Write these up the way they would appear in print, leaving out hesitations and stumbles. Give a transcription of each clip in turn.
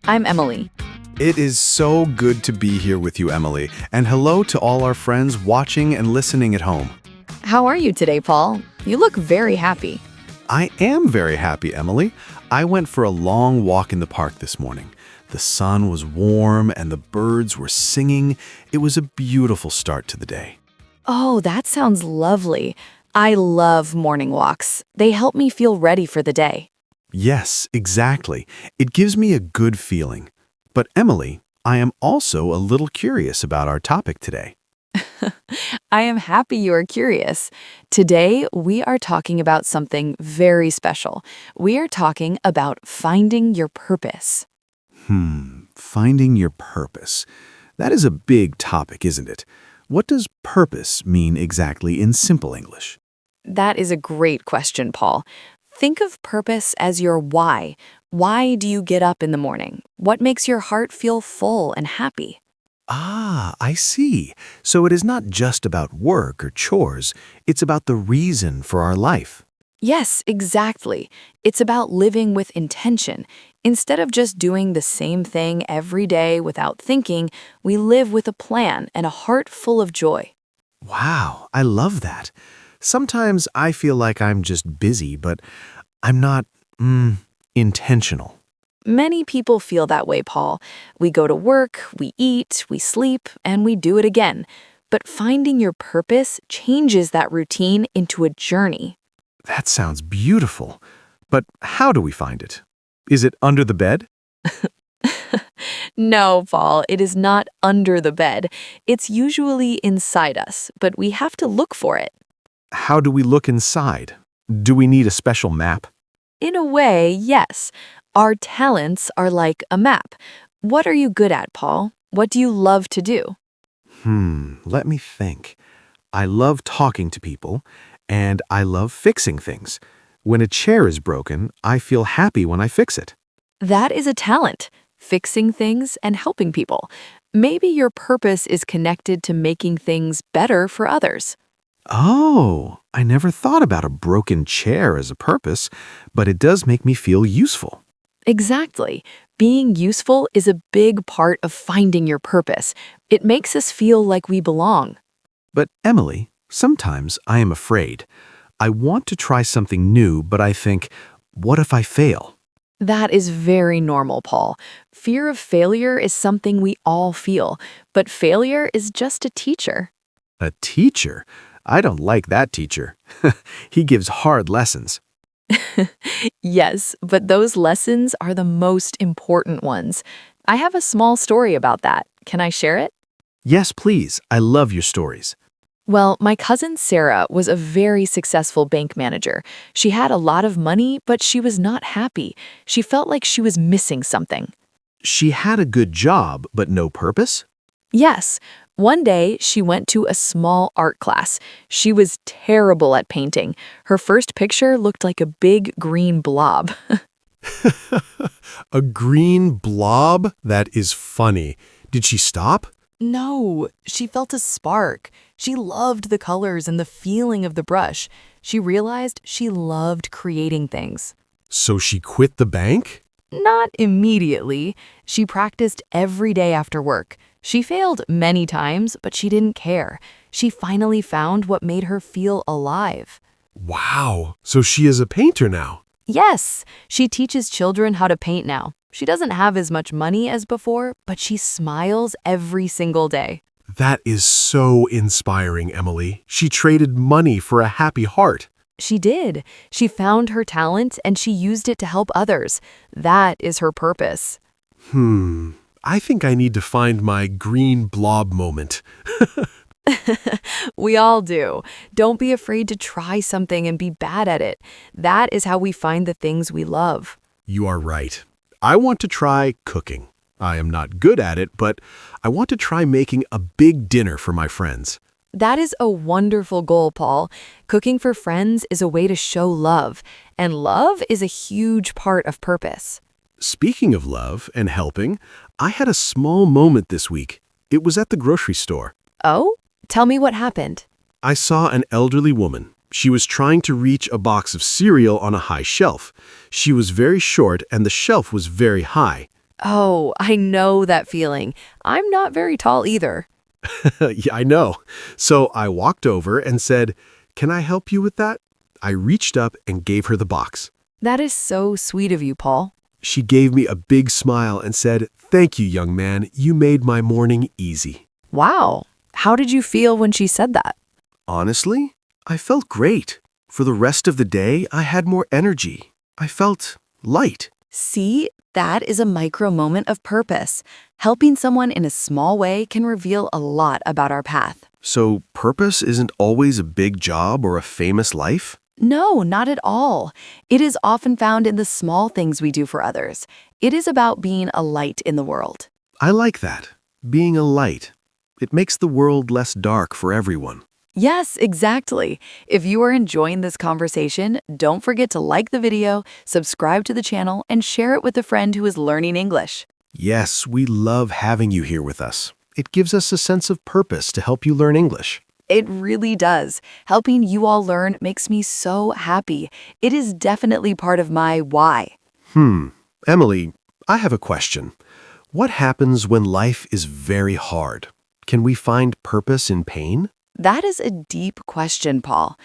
I'm Emily. It is so good to be here with you, Emily. And hello to all our friends watching and listening at home. How are you today, Paul? You look very happy. I am very happy, Emily. I went for a long walk in the park this morning. The sun was warm and the birds were singing. It was a beautiful start to the day. Oh, that sounds lovely. I love morning walks. They help me feel ready for the day. Yes, exactly. It gives me a good feeling. But Emily, I am also a little curious about our topic today. I am happy you are curious. Today, we are talking about something very special. We are talking about finding your purpose. Finding your purpose. That is a big topic, isn't it? What does purpose mean exactly in simple English? That is a great question, Paul. Think of purpose as your why. Why do you get up in the morning? What makes your heart feel full and happy? Ah, I see. So it is not just about work or chores. It's about the reason for our life. Yes, exactly. It's about living with intention. Instead of just doing the same thing every day without thinking, we live with a plan and a heart full of joy. Wow, I love that. Sometimes I feel like I'm just busy, but I'm not, intentional. Many people feel that way, Paul. We go to work, we eat, we sleep, and we do it again. But finding your purpose changes that routine into a journey. That sounds beautiful. But how do we find it? Is it under the bed? No, Paul, it is not under the bed. It's usually inside us, but we have to look for it. How do we look inside? Do we need a special map? In a way, yes. Our talents are like a map. What are you good at, Paul? What do you love to do? Let me think. I love talking to people, and I love fixing things. When a chair is broken, I feel happy when I fix it. That is a talent, fixing things and helping people. Maybe your purpose is connected to making things better for others. Oh, I never thought about a broken chair as a purpose, but it does make me feel useful. Exactly. Being useful is a big part of finding your purpose. It makes us feel like we belong. But Emily, sometimes I am afraid. I want to try something new, but I think, what if I fail? That is very normal, Paul. Fear of failure is something we all feel, but failure is just a teacher. A teacher? I don't like that teacher. He gives hard lessons. Yes, but those lessons are the most important ones. I have a small story about that. Can I share it? Yes, please. I love your stories. Well, my cousin Sarah was a very successful bank manager. She had a lot of money, but she was not happy. She felt like she was missing something. She had a good job, but no purpose? Yes, one day she went to a small art class. She was terrible at painting. Her first picture looked like a big green blob. A green blob? That is funny. Did she stop? No, she felt a spark. She loved the colors and the feeling of the brush. She realized she loved creating things. So she quit the bank? Not immediately. She practiced every day after work. She failed many times, but she didn't care. She finally found what made her feel alive. Wow. So she is a painter now. Yes, she teaches children how to paint now. She doesn't have as much money as before, but she smiles every single day. That is so inspiring, Emily. She traded money for a happy heart. She did. She found her talent and she used it to help others. That is her purpose. I think I need to find my green blob moment. We all do. Don't be afraid to try something and be bad at it. That is how we find the things we love. You are right. I want to try cooking. I am not good at it, but I want to try making a big dinner for my friends. That is a wonderful goal, Paul. Cooking for friends is a way to show love, and love is a huge part of purpose. Speaking of love and helping, I had a small moment this week. It was at the grocery store. Oh? Tell me what happened. I saw an elderly woman. She was trying to reach a box of cereal on a high shelf. She was very short and the shelf was very high. Oh, I know that feeling. I'm not very tall either. Yeah, I know. So I walked over and said, "Can I help you with that?" I reached up and gave her the box. That is so sweet of you, Paul. She gave me a big smile and said, "Thank you, young man. You made my morning easy." Wow. How did you feel when she said that? Honestly, I felt great. For the rest of the day, I had more energy. I felt light. See, that is a micro moment of purpose. Helping someone in a small way can reveal a lot about our path. So, purpose isn't always a big job or a famous life? No, not at all. It is often found in the small things we do for others. It is about being a light in the world. I like that. Being a light. It makes the world less dark for everyone. Yes, exactly. If you are enjoying this conversation, don't forget to like the video, subscribe to the channel, and share it with a friend who is learning English. Yes, we love having you here with us. It gives us a sense of purpose to help you learn English. It really does. Helping you all learn makes me so happy. It is definitely part of my why. Emily, I have a question. What happens when life is very hard? Can we find purpose in pain? That is a deep question, Paul.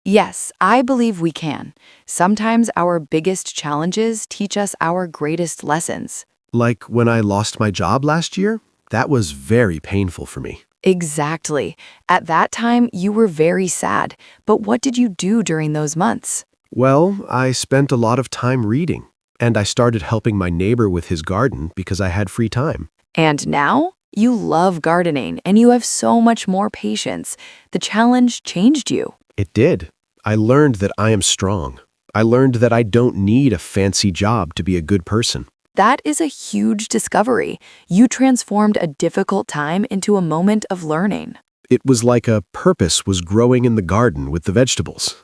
Yes, I believe we can. Sometimes our biggest challenges teach us our greatest lessons. Like when I lost my job last year? That was very painful for me. Exactly. At that time, you were very sad. But what did you do during those months? Well, I spent a lot of time reading, and I started helping my neighbor with his garden because I had free time. And now? You love gardening and you have so much more patience. The challenge changed you. It did. I learned that I am strong. I learned that I don't need a fancy job to be a good person. That is a huge discovery. You transformed a difficult time into a moment of learning. It was like a purpose was growing in the garden with the vegetables.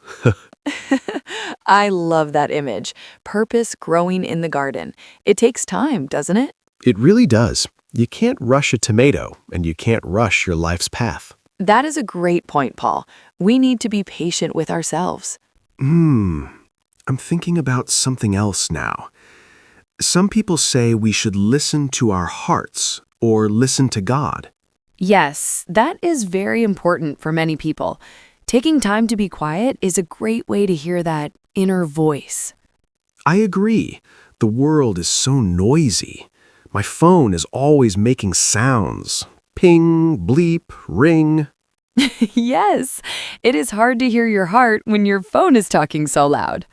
I love that image. Purpose growing in the garden. It takes time, doesn't it? It really does. You can't rush a tomato, and you can't rush your life's path. That is a great point, Paul. We need to be patient with ourselves. I'm thinking about something else now. Some people say we should listen to our hearts or listen to God. Yes, that is very important for many people. Taking time to be quiet is a great way to hear that inner voice. I agree. The world is so noisy. My phone is always making sounds. Ping, bleep, ring. Yes, it is hard to hear your heart when your phone is talking so loud.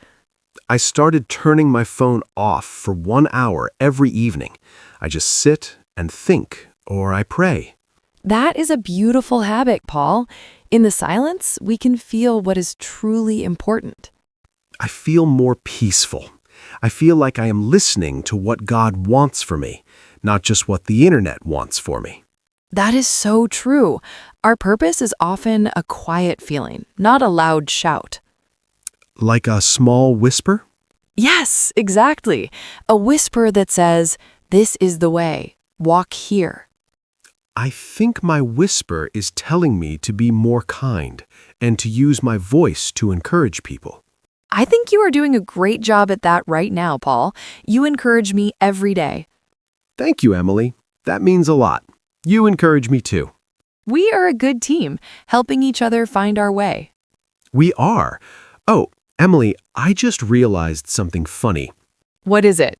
I started turning my phone off for 1 hour every evening. I just sit and think, or I pray. That is a beautiful habit, Paul. In the silence, we can feel what is truly important. I feel more peaceful. I feel like I am listening to what God wants for me, not just what the internet wants for me. That is so true. Our purpose is often a quiet feeling, not a loud shout. Like a small whisper? Yes, exactly. A whisper that says, "This is the way. Walk here." I think my whisper is telling me to be more kind and to use my voice to encourage people. I think you are doing a great job at that right now, Paul. You encourage me every day. Thank you, Emily. That means a lot. You encourage me too. We are a good team, helping each other find our way. We are. Oh, Emily, I just realized something funny. What is it?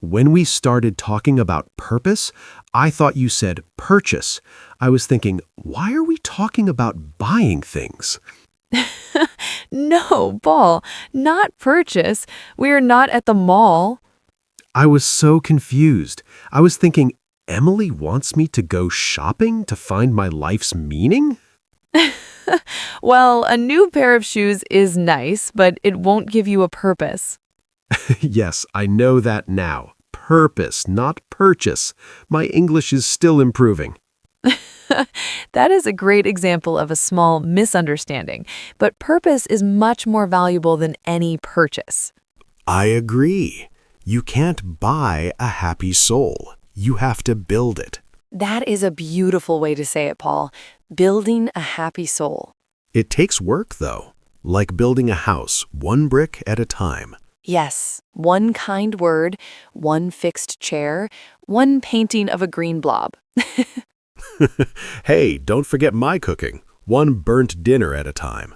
When we started talking about purpose, I thought you said purchase. I was thinking, why are we talking about buying things? No, Paul, not purchase. We are not at the mall. I was so confused. I was thinking, Emily wants me to go shopping to find my life's meaning? Well, a new pair of shoes is nice, but it won't give you a purpose. Yes, I know that now. Purpose, not purchase. My English is still improving. That is a great example of a small misunderstanding, but purpose is much more valuable than any purchase. I agree. You can't buy a happy soul. You have to build it. That is a beautiful way to say it, Paul. Building a happy soul. It takes work, though, like building a house one brick at a time. Yes, one kind word, one fixed chair, one painting of a green blob. Hey, don't forget my cooking. One burnt dinner at a time.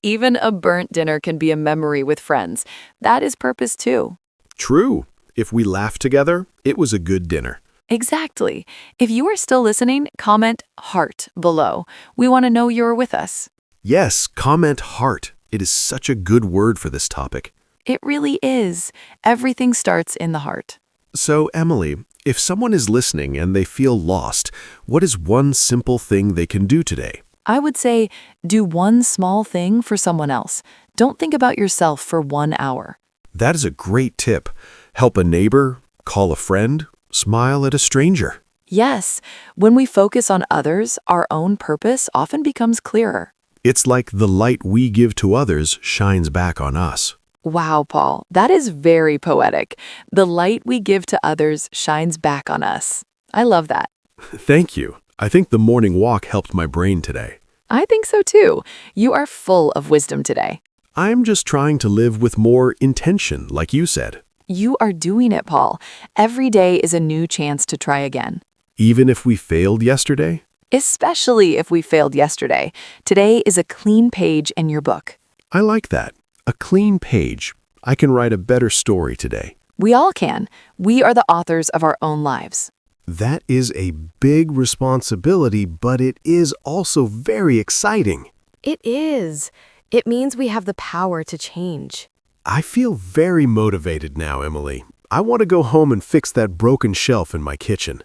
Even a burnt dinner can be a memory with friends. That is purpose too. True. If we laugh together, it was a good dinner. Exactly. If you are still listening, comment heart below. We want to know you're with us. Yes, comment heart. It is such a good word for this topic. It really is. Everything starts in the heart. So, Emily, if someone is listening and they feel lost, what is one simple thing they can do today? I would say do one small thing for someone else. Don't think about yourself for 1 hour. That is a great tip. Help a neighbor, call a friend, smile at a stranger. Yes, when we focus on others, our own purpose often becomes clearer. It's like the light we give to others shines back on us. Wow, Paul, that is very poetic. The light we give to others shines back on us. I love that. Thank you. I think the morning walk helped my brain today. I think so too. You are full of wisdom today. I'm just trying to live with more intention, like you said. You are doing it, Paul. Every day is a new chance to try again. Even if we failed yesterday? Especially if we failed yesterday. Today is a clean page in your book. I like that. A clean page. I can write a better story today. We all can. We are the authors of our own lives. That is a big responsibility, but it is also very exciting. It is. It means we have the power to change. I feel very motivated now, Emily. I want to go home and fix that broken shelf in my kitchen.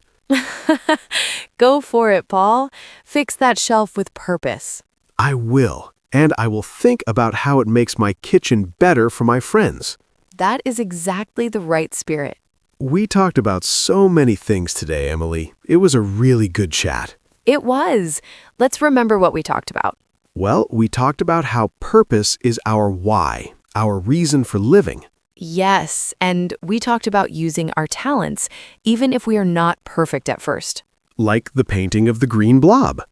Go for it, Paul. Fix that shelf with purpose. I will, and I will think about how it makes my kitchen better for my friends. That is exactly the right spirit. We talked about so many things today, Emily. It was a really good chat. It was. Let's remember what we talked about. Well, we talked about how purpose is our why, our reason for living. Yes, and we talked about using our talents, even if we are not perfect at first. Like the painting of the green blob.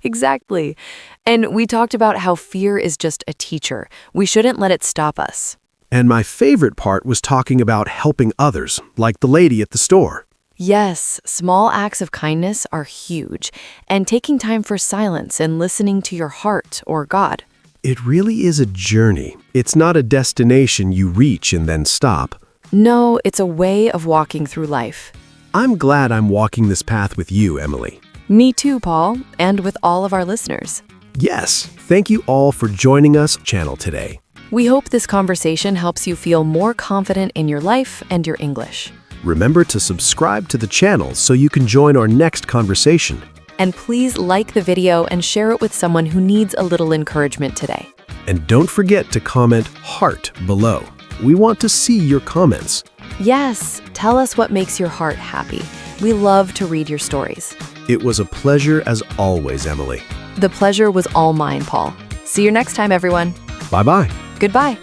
Exactly. And we talked about how fear is just a teacher. We shouldn't let it stop us. And my favorite part was talking about helping others, like the lady at the store. Yes, small acts of kindness are huge, and taking time for silence and listening to your heart or God. It really is a journey. It's not a destination you reach and then stop. No, it's a way of walking through life. I'm glad I'm walking this path with you, Emily. Me too, Paul, and with all of our listeners. Yes, thank you all for joining us channel today. We hope this conversation helps you feel more confident in your life and your English. Remember to subscribe to the channel so you can join our next conversation. And please like the video and share it with someone who needs a little encouragement today. And don't forget to comment heart below. We want to see your comments. Yes, tell us what makes your heart happy. We love to read your stories. It was a pleasure as always, Emily. The pleasure was all mine, Paul. See you next time, everyone. Bye-bye. Goodbye.